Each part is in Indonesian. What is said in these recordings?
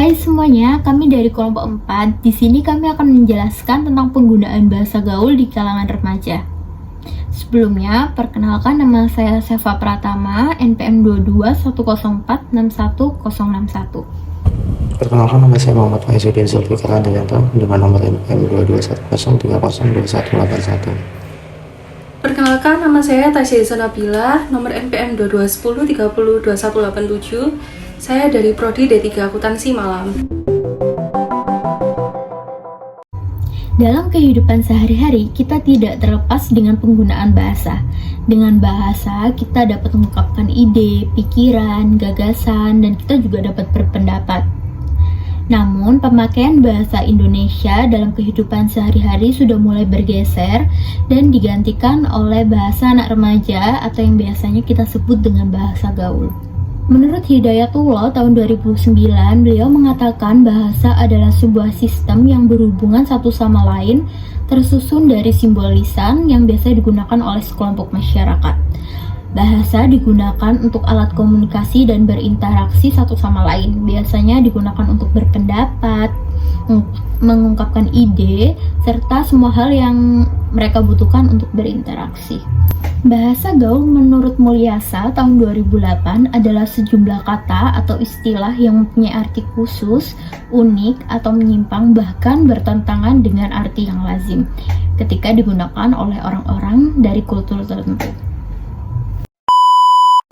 Hai semuanya, kami dari kelompok 4. Di sini kami akan menjelaskan tentang penggunaan bahasa gaul di kalangan remaja. Sebelumnya, perkenalkan nama saya Seva Pratama, NPM 221046161. Perkenalkan, nama saya Muhammad Faizuddin Zulfikar Andayanto dengan nomor NPM 22103023181. Perkenalkan, nama saya Tasya Nabila, nomor NPM 2210302187. Saya dari Prodi D3 Akuntansi Malang. Dalam kehidupan sehari-hari, kita tidak terlepas dengan penggunaan bahasa. Dengan bahasa, kita dapat mengungkapkan ide, pikiran, gagasan, dan kita juga dapat berpendapat. Namun, pemakaian bahasa Indonesia dalam kehidupan sehari-hari sudah mulai bergeser dan digantikan oleh bahasa anak remaja atau yang biasanya kita sebut dengan bahasa gaul. Menurut Hidayatullah tahun 2009, beliau mengatakan bahasa adalah sebuah sistem yang berhubungan satu sama lain tersusun dari simbol lisan yang biasa digunakan oleh sekelompok masyarakat. Bahasa digunakan untuk alat komunikasi dan berinteraksi satu sama lain. Biasanya digunakan untuk berpendapat, mengungkapkan ide, serta semua hal yang mereka butuhkan untuk berinteraksi. Bahasa gaul menurut Mulyasa tahun 2008 adalah sejumlah kata atau istilah yang mempunyai arti khusus, unik, atau menyimpang bahkan bertentangan dengan arti yang lazim ketika digunakan oleh orang-orang dari kultur tertentu.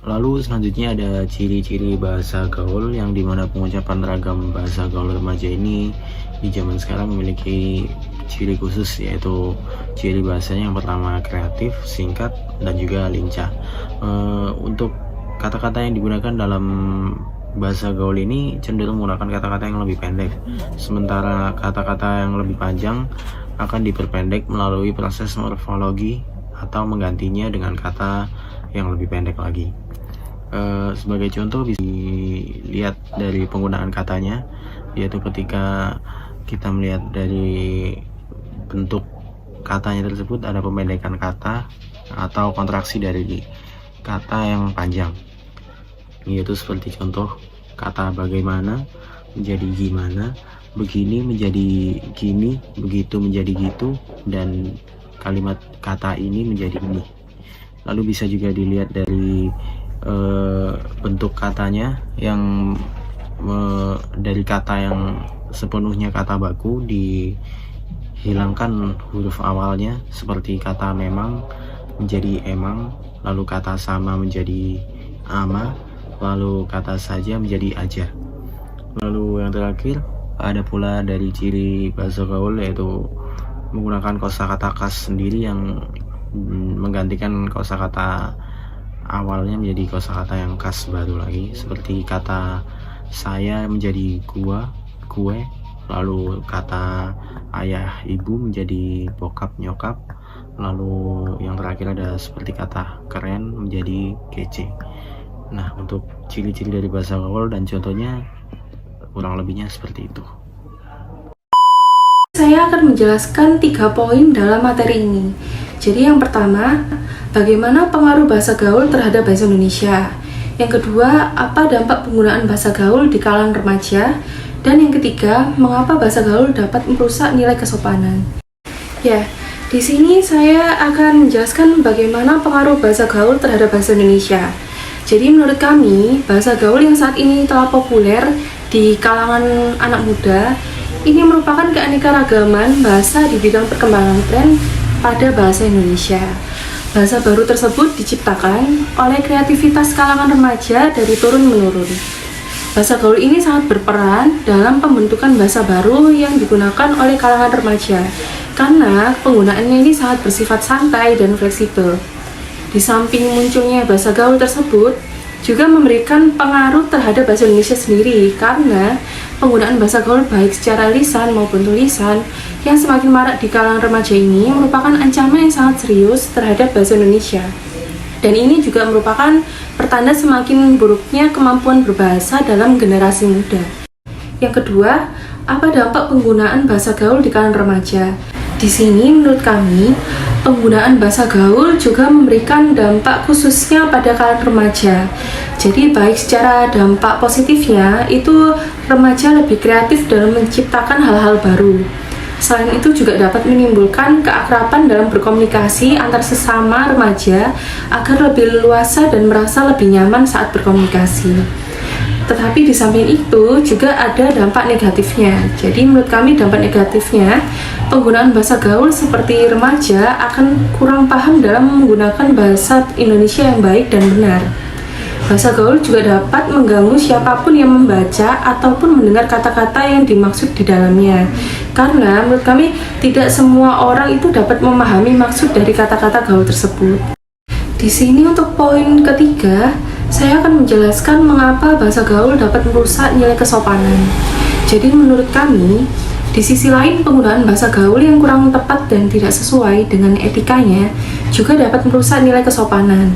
Lalu selanjutnya ada ciri-ciri bahasa gaul yang dimana pengucapan ragam bahasa gaul remaja ini di zaman sekarang memiliki ciri khusus, yaitu ciri bahasanya yang pertama kreatif, singkat, dan juga lincah. Untuk kata-kata yang digunakan dalam bahasa gaul ini cenderung menggunakan kata-kata yang lebih pendek, sementara kata-kata yang lebih panjang akan diperpendek melalui proses morfologi atau menggantinya dengan kata yang lebih pendek lagi. Sebagai contoh bisa dilihat dari penggunaan katanya, yaitu ketika kita melihat dari bentuk katanya tersebut ada pemendekan kata atau kontraksi dari kata yang panjang, yaitu seperti contoh kata bagaimana menjadi gimana, begini menjadi gini, begitu menjadi gitu, dan kalimat kata ini menjadi ini. Lalu bisa juga dilihat dari bentuk katanya yang dari kata yang sepenuhnya kata baku dihilangkan huruf awalnya, seperti kata memang menjadi emang, lalu kata sama menjadi ama, lalu kata saja menjadi aja. Lalu yang terakhir ada pula dari ciri bahasa gaul, yaitu menggunakan kosakata khas sendiri yang menggantikan kosakata awalnya menjadi kosakata yang khas baru lagi, seperti kata saya menjadi gua, kue, lalu kata ayah ibu menjadi bokap nyokap, lalu yang terakhir ada seperti kata keren menjadi kece. Nah, untuk ciri-ciri dari bahasa gaul dan contohnya kurang lebihnya seperti itu. Saya akan menjelaskan 3 poin dalam materi ini. Jadi yang pertama, bagaimana pengaruh bahasa gaul terhadap bahasa Indonesia. Yang kedua, apa dampak penggunaan bahasa gaul di kalangan remaja. Dan yang ketiga, mengapa bahasa gaul dapat merusak nilai kesopanan. Ya, di sini saya akan menjelaskan bagaimana pengaruh bahasa gaul terhadap bahasa Indonesia. Jadi menurut kami, bahasa gaul yang saat ini telah populer di kalangan anak muda ini merupakan keanekaragaman bahasa di bidang perkembangan tren pada bahasa Indonesia. Bahasa baru tersebut diciptakan oleh kreativitas kalangan remaja dari turun-menurun. Bahasa gaul ini sangat berperan dalam pembentukan bahasa baru yang digunakan oleh kalangan remaja, karena penggunaannya ini sangat bersifat santai dan fleksibel. Di samping munculnya bahasa gaul tersebut, juga memberikan pengaruh terhadap bahasa Indonesia sendiri, karena penggunaan bahasa gaul baik secara lisan maupun tulisan yang semakin marak di kalangan remaja ini merupakan ancaman yang sangat serius terhadap bahasa Indonesia. Dan ini juga merupakan pertanda semakin buruknya kemampuan berbahasa dalam generasi muda. Yang kedua, apa dampak penggunaan bahasa gaul di kalangan remaja? Di sini menurut kami, penggunaan bahasa gaul juga memberikan dampak khususnya pada kalangan remaja. Jadi baik secara dampak positifnya, itu remaja lebih kreatif dalam menciptakan hal-hal baru. Selain itu juga dapat menimbulkan keakraban dalam berkomunikasi antar sesama remaja agar lebih leluasa dan merasa lebih nyaman saat berkomunikasi. Tetapi di samping itu juga ada dampak negatifnya. Jadi menurut kami dampak negatifnya, penggunaan bahasa gaul seperti remaja akan kurang paham dalam menggunakan bahasa Indonesia yang baik dan benar. Bahasa gaul juga dapat mengganggu siapapun yang membaca ataupun mendengar kata-kata yang dimaksud di dalamnya. Karena menurut kami tidak semua orang itu dapat memahami maksud dari kata-kata gaul tersebut. Di sini untuk poin ketiga, saya akan menjelaskan mengapa bahasa gaul dapat merusak nilai kesopanan. Jadi menurut kami, di sisi lain penggunaan bahasa gaul yang kurang tepat dan tidak sesuai dengan etikanya juga dapat merusak nilai kesopanan.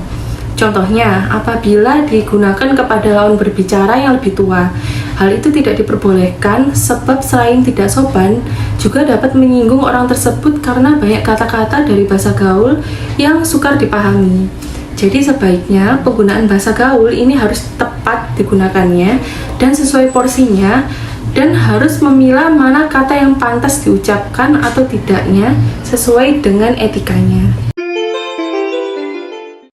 Contohnya, apabila digunakan kepada lawan berbicara yang lebih tua, hal itu tidak diperbolehkan sebab selain tidak sopan, juga dapat menyinggung orang tersebut karena banyak kata-kata dari bahasa gaul yang sukar dipahami. Jadi sebaiknya penggunaan bahasa gaul ini harus tepat digunakannya dan sesuai porsinya, dan harus memilah mana kata yang pantas diucapkan atau tidaknya sesuai dengan etikanya.